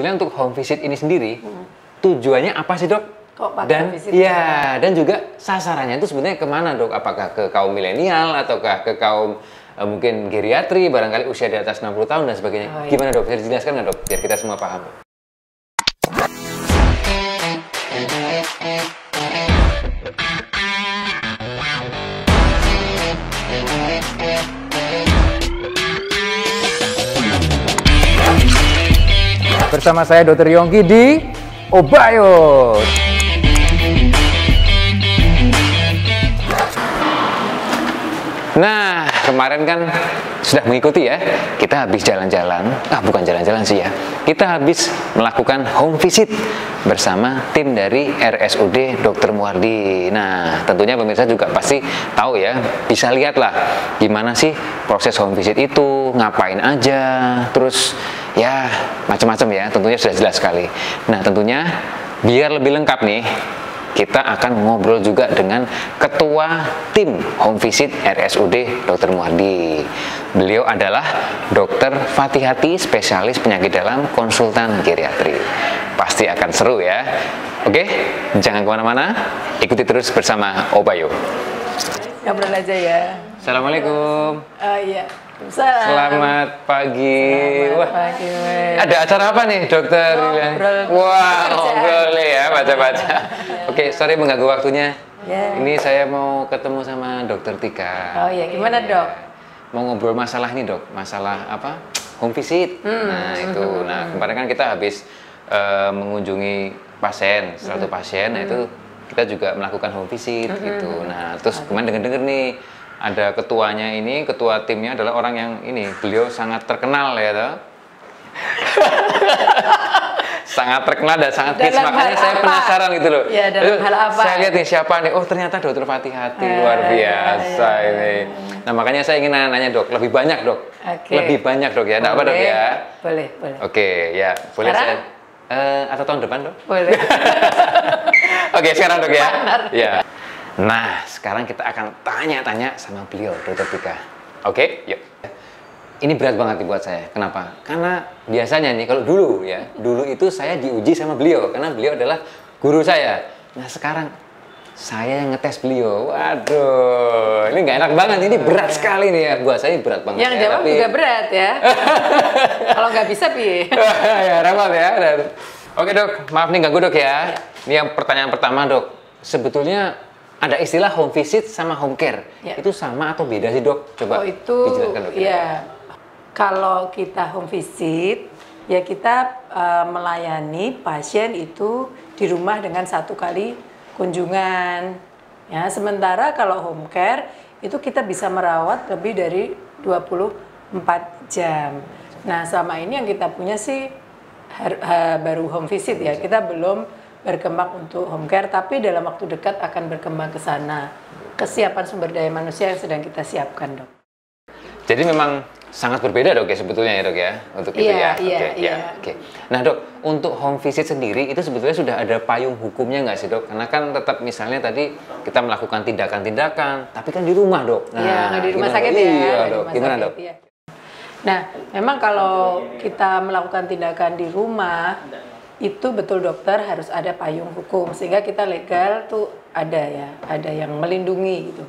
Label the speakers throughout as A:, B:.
A: sebetulnya untuk home visit ini sendiri tujuannya apa sih dok?
B: Kok pakai
A: Dan
B: home visit?
A: ya, dan juga sasarannya itu sebenarnya kemana dok? Apakah ke kaum milenial ataukah ke kaum mungkin geriatri, barangkali usia di atas 60 tahun dan sebagainya?
B: Oh, iya.
A: Gimana dok? Bisa dijelaskan nggak dok? Biar kita semua paham. Bersama saya Dr. Yongki di Obayo. Nah, kemarin kan sudah mengikuti ya, kita habis jalan-jalan, bukan jalan-jalan sih ya, kita habis melakukan home visit bersama tim dari RSUD Dr. Muardi. Nah, tentunya pemirsa juga pasti tahu ya, bisa lihat lah gimana sih proses home visit itu, ngapain aja, terus ya macam-macam ya, tentunya sudah jelas sekali. Nah, tentunya biar lebih lengkap nih, kita akan ngobrol juga dengan Ketua Tim Home Visit RSUD Dr. Muardi. Beliau adalah Dr. Fatihati, spesialis penyakit dalam, konsultan geriatri. Pasti akan seru ya. Oke, jangan kemana-mana, ikuti terus bersama Obayo.
B: Ngobrol aja ya.
A: Assalamualaikum.
B: Iya.
A: Selamat pagi.
B: Selamat pagi.
A: Ada acara apa nih, dokter?
B: Ngobrol.
A: Wah, ngobrol nih ya, baca-baca. Oke, sorry mengganggu waktunya.
B: Ya.
A: Ini saya mau ketemu sama dokter Tika.
B: Oh iya, gimana dok?
A: Mau ngobrol masalah ini dok, masalah apa? Home visit. Nah itu, nah kemarin kan kita habis mengunjungi pasien, satu pasien, nah itu kita juga melakukan home visit gitu. Nah terus kemarin dengar-dengar nih, ada ketuanya ini, ketua timnya adalah orang yang ini, beliau sangat terkenal ya toh. Sangat terkenal dan sangat hits, makanya saya penasaran gitu loh.
B: Ya, dalam hal apa?
A: Saya lihat nih siapa nih, oh ternyata Dokter Fatihati, luar biasa ini. Nah makanya saya ingin nanya dok, lebih banyak dok, lebih banyak dok ya, enggak apa dok ya?
B: Boleh.
A: Oke, ya boleh
B: Sekarang?
A: saya, atau tahun depan dok?
B: Boleh.
A: Oke, sekarang dok ya?
B: Benar.
A: Ya. Nah, sekarang kita akan tanya-tanya sama beliau, Dokter Tika. Oke, yuk. Ini berat banget nih buat saya. Kenapa? Karena biasanya nih, kalau dulu ya, dulu itu saya diuji sama beliau, karena beliau adalah guru saya. Nah, sekarang saya yang ngetes beliau. Waduh, ini nggak enak banget. Ini berat sekali nih ya. Buat saya berat banget.
B: Yang
A: ya,
B: jawab
A: tapi...
B: juga berat ya. Kalau nggak bisa, piye?
A: Ya, repot ya. Oke dok, maaf nih ganggu dok ya. Ini yang pertanyaan pertama dok. Sebetulnya ada istilah home visit sama home care.
B: Ya.
A: Itu sama atau beda sih dok? Coba
B: itu
A: dijelaskan dok.
B: ya. Kalau kita home visit, ya kita melayani pasien itu di rumah dengan 1 kali kunjungan. Ya, sementara kalau home care itu kita bisa merawat lebih dari 24 jam. Nah, selama ini yang kita punya sih baru home visit ya. Kita belum berkembang untuk home care, tapi dalam waktu dekat akan berkembang ke sana. Kesiapan sumber daya manusia yang sedang kita siapkan, dok.
A: Jadi memang sangat berbeda dok ya sebetulnya ya dok ya untuk itu ya. Oke. Nah dok, untuk home visit sendiri itu sebetulnya sudah ada payung hukumnya nggak sih dok? Karena kan tetap misalnya tadi kita melakukan tindakan-tindakan, tapi kan di rumah dok.
B: Iya, di rumah sakit
A: dok?
B: ya.
A: Iya dok. Gimana dok?
B: Ya. Nah, memang kalau kita melakukan tindakan di rumah itu betul dokter harus ada payung hukum sehingga kita legal tuh ada ya, ada yang melindungi gitu.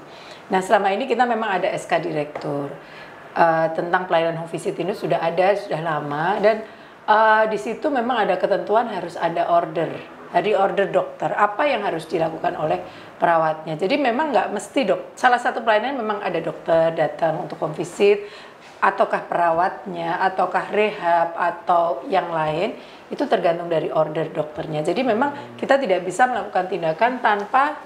B: Nah, selama ini kita memang ada SK Direktur. Tentang pelayanan home visit ini sudah ada, sudah lama, dan di situ memang ada ketentuan harus ada order, dari order dokter, apa yang harus dilakukan oleh perawatnya. Jadi memang nggak mesti dok, salah satu pelayanan memang ada dokter datang untuk home visit, ataukah perawatnya, ataukah rehab, atau yang lain, itu tergantung dari order dokternya. Jadi memang kita tidak bisa melakukan tindakan tanpa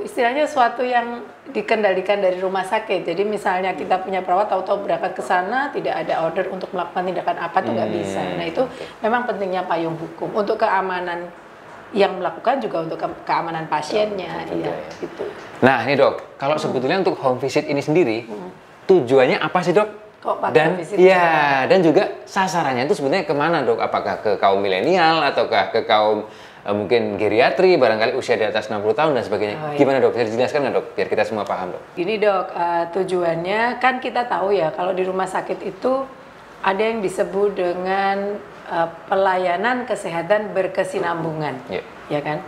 B: istilahnya suatu yang dikendalikan dari rumah sakit. Jadi misalnya kita punya perawat tahu-tahu berangkat ke sana tidak ada order untuk melakukan tindakan apa tuh nggak bisa. Nah itu memang pentingnya payung hukum untuk keamanan yang melakukan juga untuk keamanan pasiennya. Iya, gitu.
A: Nah ini dok, kalau sebetulnya untuk home visit ini sendiri tujuannya apa sih dok?
B: Kok pakai
A: Dan
B: home visit
A: ya dan juga sasarannya itu sebenarnya kemana dok? Apakah ke kaum milenial ataukah ke kaum mungkin geriatri, barangkali usia di atas 60 tahun dan sebagainya.
B: Oh, iya.
A: Gimana dok? Bisa dijelaskan nggak dok? Biar kita semua paham dok.
B: Gini dok, tujuannya kan kita tahu ya kalau di rumah sakit itu ada yang disebut dengan pelayanan kesehatan berkesinambungan, ya kan?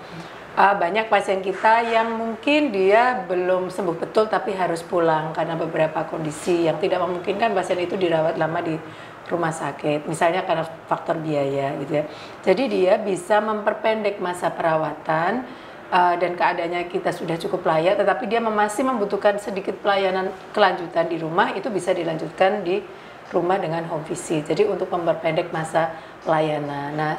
B: Banyak pasien kita yang mungkin dia belum sembuh betul tapi harus pulang karena beberapa kondisi yang tidak memungkinkan pasien itu dirawat lama di rumah sakit, misalnya karena faktor biaya gitu ya. Jadi dia bisa memperpendek masa perawatan dan keadaannya kita sudah cukup layak, tetapi dia masih membutuhkan sedikit pelayanan kelanjutan di rumah, itu bisa dilanjutkan di rumah dengan home visit. Jadi untuk memperpendek masa pelayanan. Nah,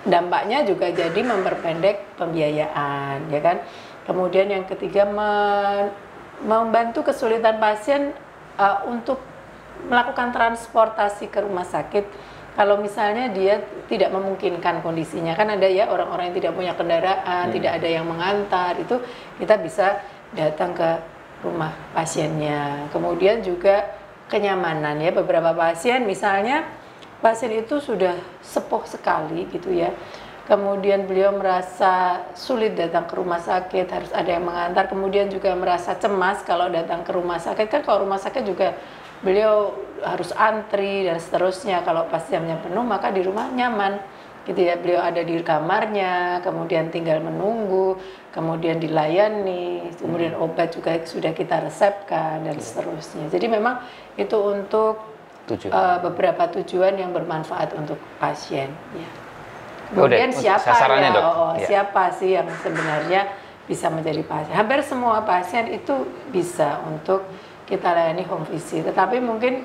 B: dampaknya juga jadi memperpendek pembiayaan, ya kan. Kemudian yang ketiga, membantu kesulitan pasien untuk melakukan transportasi ke rumah sakit. Kalau misalnya dia tidak memungkinkan kondisinya, kan ada ya orang-orang yang tidak punya kendaraan, tidak ada yang mengantar, itu kita bisa datang ke rumah pasiennya. Kemudian juga kenyamanan ya, beberapa pasien misalnya pasien itu sudah sepuh sekali gitu ya, kemudian beliau merasa sulit datang ke rumah sakit, harus ada yang mengantar, kemudian juga merasa cemas kalau datang ke rumah sakit, kan kalau rumah sakit juga beliau harus antri dan seterusnya. Kalau pas jamnya penuh maka di rumah nyaman gitu ya, beliau ada di kamarnya, kemudian tinggal menunggu, kemudian dilayani, kemudian obat juga sudah kita resepkan dan seterusnya. Jadi memang itu untuk beberapa tujuan yang bermanfaat untuk pasien ya. Kemudian siapa ya, siapa sih yang sebenarnya bisa menjadi pasien? Hampir semua pasien itu bisa untuk kita layani home visit, tetapi mungkin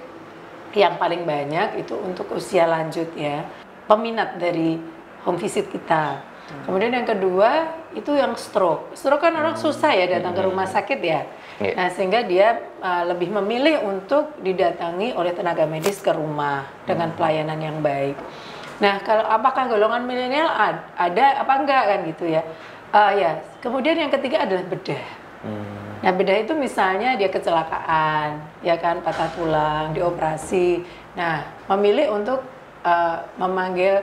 B: yang paling banyak itu untuk usia lanjut ya, peminat dari home visit kita. Kemudian yang kedua itu yang stroke. Stroke kan orang susah ya datang ke rumah sakit ya. Nah, sehingga dia lebih memilih untuk didatangi oleh tenaga medis ke rumah dengan pelayanan yang baik. Nah, kalau apakah golongan milenial ada apa enggak kan gitu ya. Ya, kemudian yang ketiga adalah bedah. Nah, bedah itu misalnya dia kecelakaan, ya kan, patah tulang, dioperasi. Nah, memilih untuk memanggil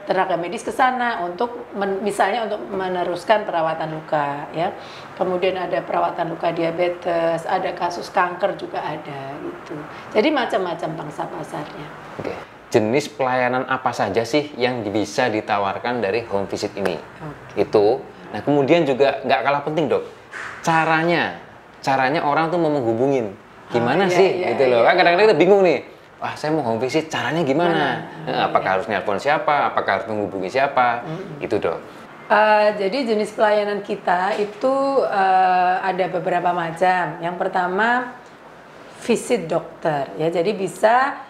B: tenaga medis ke sana untuk misalnya untuk meneruskan perawatan luka ya. Kemudian ada perawatan luka diabetes, ada kasus kanker juga ada gitu. Jadi macam-macam pangsa pasarnya.
A: Oke. Jenis pelayanan apa saja sih yang bisa ditawarkan dari home visit ini? Itu. Nah, kemudian juga nggak kalah penting, Dok. Caranya orang tuh mau menghubungin. Gimana sih gitu loh. Kan kadang-kadang kita bingung nih. Wah, saya mau home visit, caranya gimana? Apakah harus nelpon siapa? Apakah harus menghubungi siapa? Itu, Dok.
B: Jadi jenis pelayanan kita itu ada beberapa macam. Yang pertama, visit dokter. Ya, jadi bisa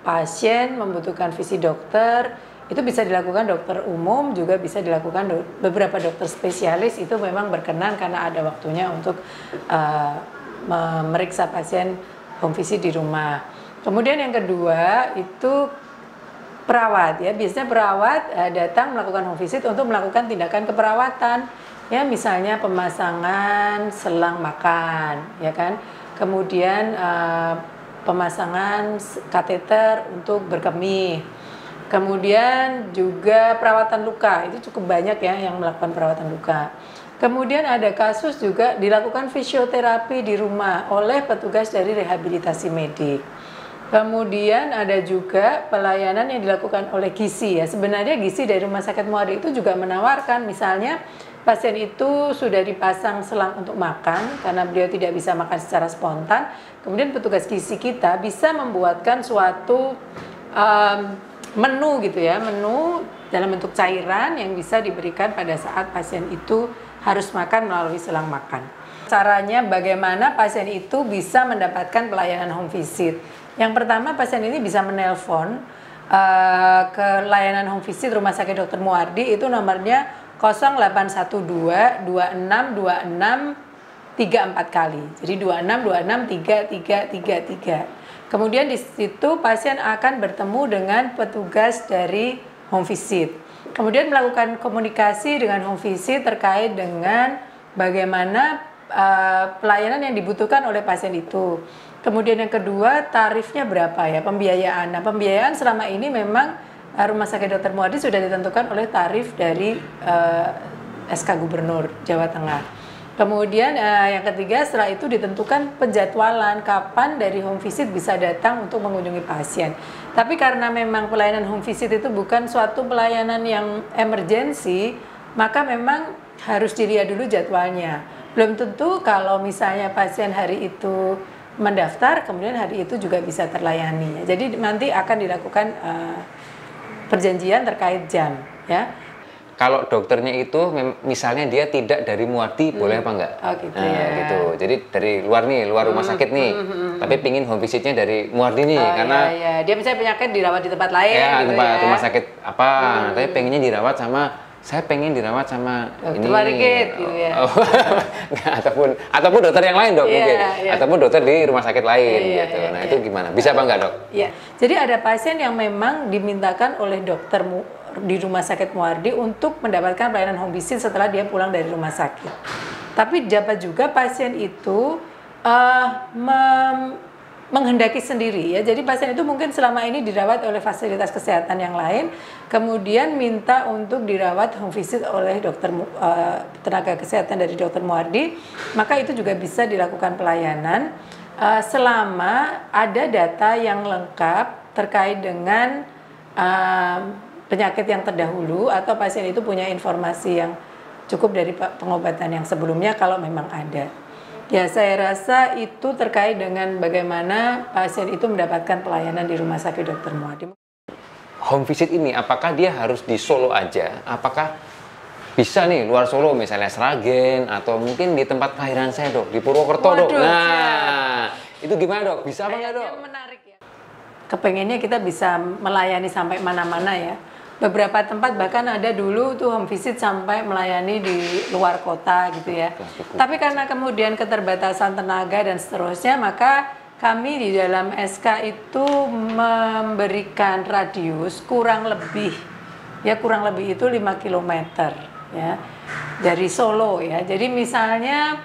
B: pasien membutuhkan visit dokter, itu bisa dilakukan dokter umum, juga bisa dilakukan beberapa dokter spesialis. Itu memang berkenan karena ada waktunya untuk memeriksa pasien home visit di rumah. Kemudian yang kedua itu perawat ya, biasanya perawat datang melakukan home visit untuk melakukan tindakan keperawatan ya, misalnya pemasangan selang makan ya kan, kemudian pemasangan kateter untuk berkemih, kemudian juga perawatan luka, itu cukup banyak ya yang melakukan perawatan luka. Kemudian ada kasus juga dilakukan fisioterapi di rumah oleh petugas dari rehabilitasi medik. Kemudian ada juga pelayanan yang dilakukan oleh gizi ya. Sebenarnya gizi dari Rumah Sakit Muardi itu juga menawarkan, misalnya pasien itu sudah dipasang selang untuk makan karena beliau tidak bisa makan secara spontan. Kemudian petugas gizi kita bisa membuatkan suatu menu gitu ya, menu dalam bentuk cairan yang bisa diberikan pada saat pasien itu harus makan melalui selang makan. Caranya bagaimana pasien itu bisa mendapatkan pelayanan home visit. Yang pertama, pasien ini bisa menelpon ke layanan home visit Rumah Sakit Dr. Muardi, itu nomornya 0812 2626 34 kali. Jadi 2626 3333. Kemudian di situ pasien akan bertemu dengan petugas dari home visit. Kemudian melakukan komunikasi dengan home visit terkait dengan bagaimana pelayanan yang dibutuhkan oleh pasien itu. Kemudian yang kedua, tarifnya berapa ya, pembiayaan. Nah, pembiayaan selama ini memang Rumah Sakit Dr. Muardi sudah ditentukan oleh tarif dari SK Gubernur Jawa Tengah. Kemudian yang ketiga, setelah itu ditentukan penjadwalan kapan dari home visit bisa datang untuk mengunjungi pasien. Tapi karena memang pelayanan home visit itu bukan suatu pelayanan yang emergensi, maka memang harus dilihat dulu jadwalnya. Belum tentu kalau misalnya pasien hari itu mendaftar, kemudian hari itu juga bisa terlayani. Jadi nanti akan dilakukan perjanjian terkait jam, ya.
A: Kalau dokternya itu misalnya dia tidak dari Muardi, boleh apa enggak?
B: Oh gitu
A: nah,
B: ya.
A: gitu. Jadi dari luar nih, luar rumah sakit nih. Tapi pingin home visitnya dari Muardi nih, karena
B: iya. Dia misalnya penyakit dirawat di tempat lain
A: ya,
B: gitu
A: tempat
B: ya.
A: rumah sakit apa, tapi pengennya dirawat sama saya pengen dirawat sama
B: dokter
A: ini
B: Marigit, gitu ya.
A: ataupun dokter yang lain, Dok, mungkin.
B: Iya.
A: Ataupun dokter di rumah sakit lain gitu.
B: Iya,
A: Nah,
B: iya.
A: itu gimana? Bisa apa enggak, Dok?
B: Iya. Jadi ada pasien yang memang dimintakan oleh dokter di rumah sakit Muardi untuk mendapatkan pelayanan home visit setelah dia pulang dari rumah sakit. Tapi dapat juga pasien itu menghendaki sendiri ya. Jadi pasien itu mungkin selama ini dirawat oleh fasilitas kesehatan yang lain, kemudian minta untuk dirawat home visit oleh dokter tenaga kesehatan dari dokter Muardi, maka itu juga bisa dilakukan pelayanan selama ada data yang lengkap terkait dengan penyakit yang terdahulu atau pasien itu punya informasi yang cukup dari pengobatan yang sebelumnya kalau memang ada. Ya, saya rasa itu terkait dengan bagaimana pasien itu mendapatkan pelayanan di Rumah Sakit Dr. Muardi.
A: Home visit ini apakah dia harus di Solo aja? Apakah bisa nih luar Solo, misalnya Sragen atau mungkin di tempat kelahiran saya, Dok, di Purwokerto, Dok. Nah, itu gimana, Dok? Bisa apa enggak, Dok?
B: Menarik ya. Kepengennya kita bisa melayani sampai mana-mana ya. Beberapa tempat bahkan ada dulu tuh home visit sampai melayani di luar kota gitu ya. Tapi karena kemudian keterbatasan tenaga dan seterusnya, maka kami di dalam SK itu memberikan radius kurang lebih itu 5 km ya dari Solo ya. Jadi misalnya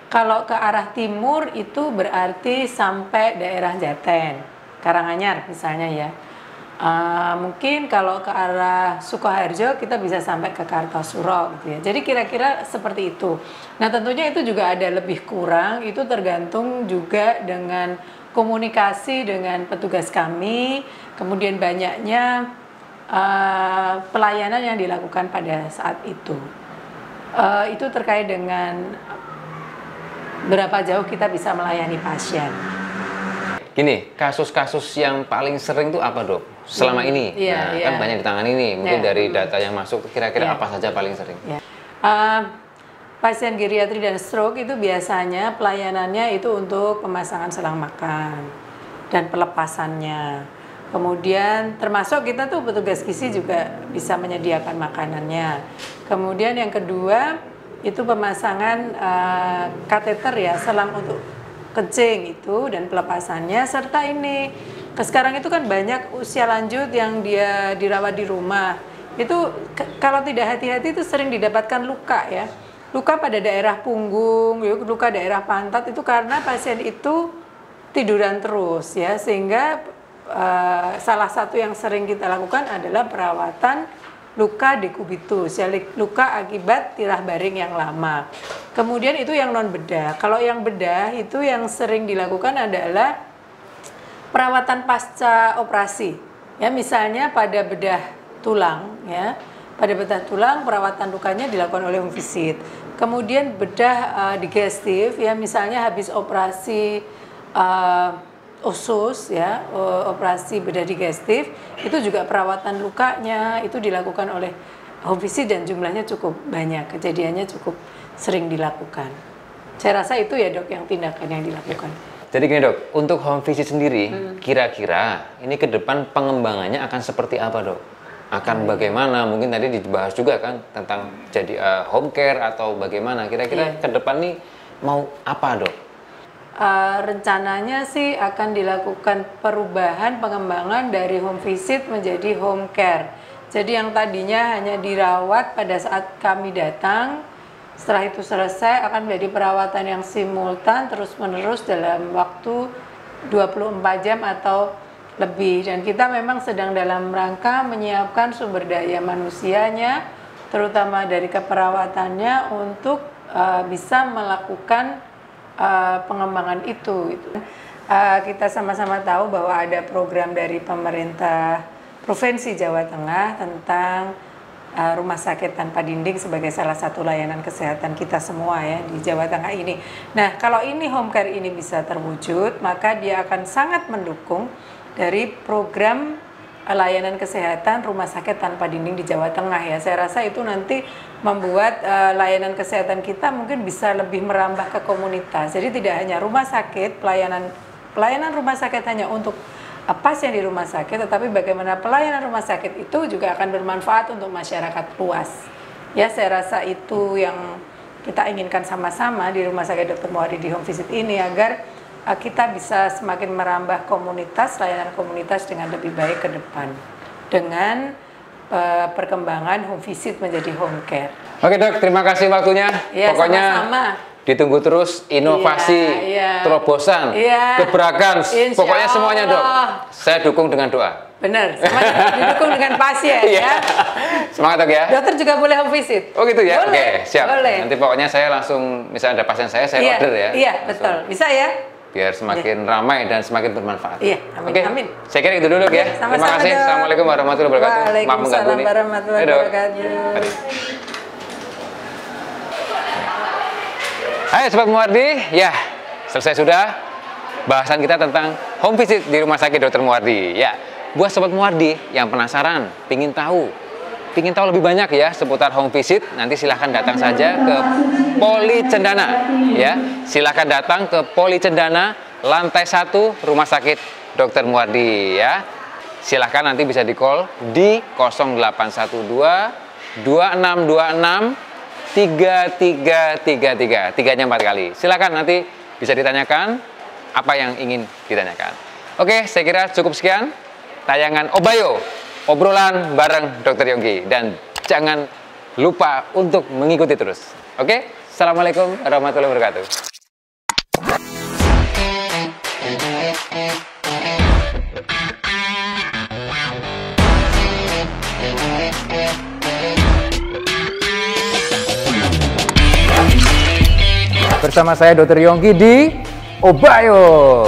B: kalau ke arah timur itu berarti sampai daerah Jaten, Karanganyar misalnya ya. Mungkin kalau ke arah Sukoharjo kita bisa sampai ke Kartosuro gitu ya. Jadi kira-kira seperti itu. Nah, tentunya itu juga ada lebih kurang, itu tergantung juga dengan komunikasi dengan petugas kami, kemudian banyaknya pelayanan yang dilakukan pada saat itu. Itu terkait dengan berapa jauh kita bisa melayani pasien.
A: Gini, kasus-kasus yang paling sering itu apa, Dok? Selama ini, kan banyak ditangani nih. Mungkin dari data yang masuk, kira-kira apa saja paling sering?
B: Pasien geriatri dan stroke itu biasanya pelayanannya itu untuk pemasangan selang makan dan pelepasannya. Kemudian termasuk kita tuh petugas gizi juga bisa menyediakan makanannya. Kemudian yang kedua itu pemasangan kateter ya, selang untuk kencing itu dan pelepasannya, serta ini sekarang itu kan banyak usia lanjut yang dia dirawat di rumah. Itu kalau tidak hati-hati itu sering didapatkan luka ya. Luka pada daerah punggung, luka daerah pantat itu karena pasien itu tiduran terus ya, sehingga salah satu yang sering kita lakukan adalah perawatan luka dekubitus, ya, luka akibat tirah baring yang lama. Kemudian itu yang non bedah. Kalau yang bedah itu yang sering dilakukan adalah perawatan pasca operasi. Ya, misalnya pada bedah tulang, ya. Pada bedah tulang perawatan lukanya dilakukan oleh home visit. Kemudian bedah digestif, ya, misalnya habis operasi usus ya, operasi bedah digestif, itu juga perawatan lukanya itu dilakukan oleh home visit dan jumlahnya cukup banyak, kejadiannya cukup sering dilakukan. Saya rasa itu ya, Dok, yang tindakan yang dilakukan.
A: Jadi gini, Dok, untuk home visit sendiri, kira-kira ini ke depan pengembangannya akan seperti apa, Dok? Akan bagaimana? Mungkin tadi dibahas juga kan tentang jadi home care atau bagaimana. Kira-kira ke depan nih mau apa, Dok?
B: Rencananya sih akan dilakukan perubahan pengembangan dari home visit menjadi home care. Jadi yang tadinya hanya dirawat pada saat kami datang, setelah itu selesai akan menjadi perawatan yang simultan terus-menerus dalam waktu 24 jam atau lebih. Dan kita memang sedang dalam rangka menyiapkan sumber daya manusianya, terutama dari keperawatannya untuk bisa melakukan pengembangan itu. Kita sama-sama tahu bahwa ada program dari pemerintah Provinsi Jawa Tengah tentang rumah sakit tanpa dinding sebagai salah satu layanan kesehatan kita semua ya di Jawa Tengah ini. Nah, kalau ini home care ini bisa terwujud, maka dia akan sangat mendukung dari program layanan kesehatan rumah sakit tanpa dinding di Jawa Tengah ya. Saya rasa itu nanti membuat layanan kesehatan kita mungkin bisa lebih merambah ke komunitas. Jadi tidak hanya rumah sakit, pelayanan rumah sakit hanya untuk pasien di rumah sakit, tetapi bagaimana pelayanan rumah sakit itu juga akan bermanfaat untuk masyarakat luas. Ya, saya rasa itu yang kita inginkan sama-sama di Rumah Sakit Dr. Muwardi di home visit ini, agar kita bisa semakin merambah komunitas, layanan komunitas dengan lebih baik ke depan dengan perkembangan home visit menjadi home care.
A: Oke Dok, terima kasih waktunya.
B: Ya,
A: pokoknya
B: sama-sama.
A: Ditunggu terus inovasi, terobosan, gebrakan, pokoknya semuanya Dok. Saya dukung dengan doa.
B: Benar, semuanya didukung dengan pasien ya.
A: Semangat Dok ya.
B: Dokter juga boleh home visit.
A: Oh gitu ya?
B: Boleh.
A: Oke, siap.
B: Boleh.
A: Nanti pokoknya saya langsung, misalnya ada pasien saya order ya.
B: Iya, betul. Bisa ya?
A: Biar semakin ramai dan semakin bermanfaat.
B: Iya, amin.
A: Oke,
B: amin.
A: Saya kira itu dulu ya. Terima kasih.
B: Dok.
A: Assalamualaikum warahmatullahi wabarakatuh.
B: Waalaikumsalam warahmatullahi wabarakatuh.
A: Hai Sobat Muwardi, ya selesai sudah bahasan kita tentang home visit di Rumah Sakit Dr. Muwardi. Ya, buat Sobat Muwardi yang penasaran, pingin tahu lebih banyak ya seputar home visit, nanti silahkan datang saja ke Poli Cendana. Ya, silahkan datang ke Poli Cendana, lantai 1 Rumah Sakit Dr. Muwardi. Ya, silahkan nanti bisa di call di 0812 2626 3333, tiganya 4 kali. Silakan nanti bisa ditanyakan apa yang ingin ditanyakan. Oke, saya kira cukup sekian tayangan Obayo, obrolan bareng Dr. Yongki, dan jangan lupa untuk mengikuti terus. Oke, assalamualaikum warahmatullahi wabarakatuh. Bersama saya Dr. Yongki di Obayo.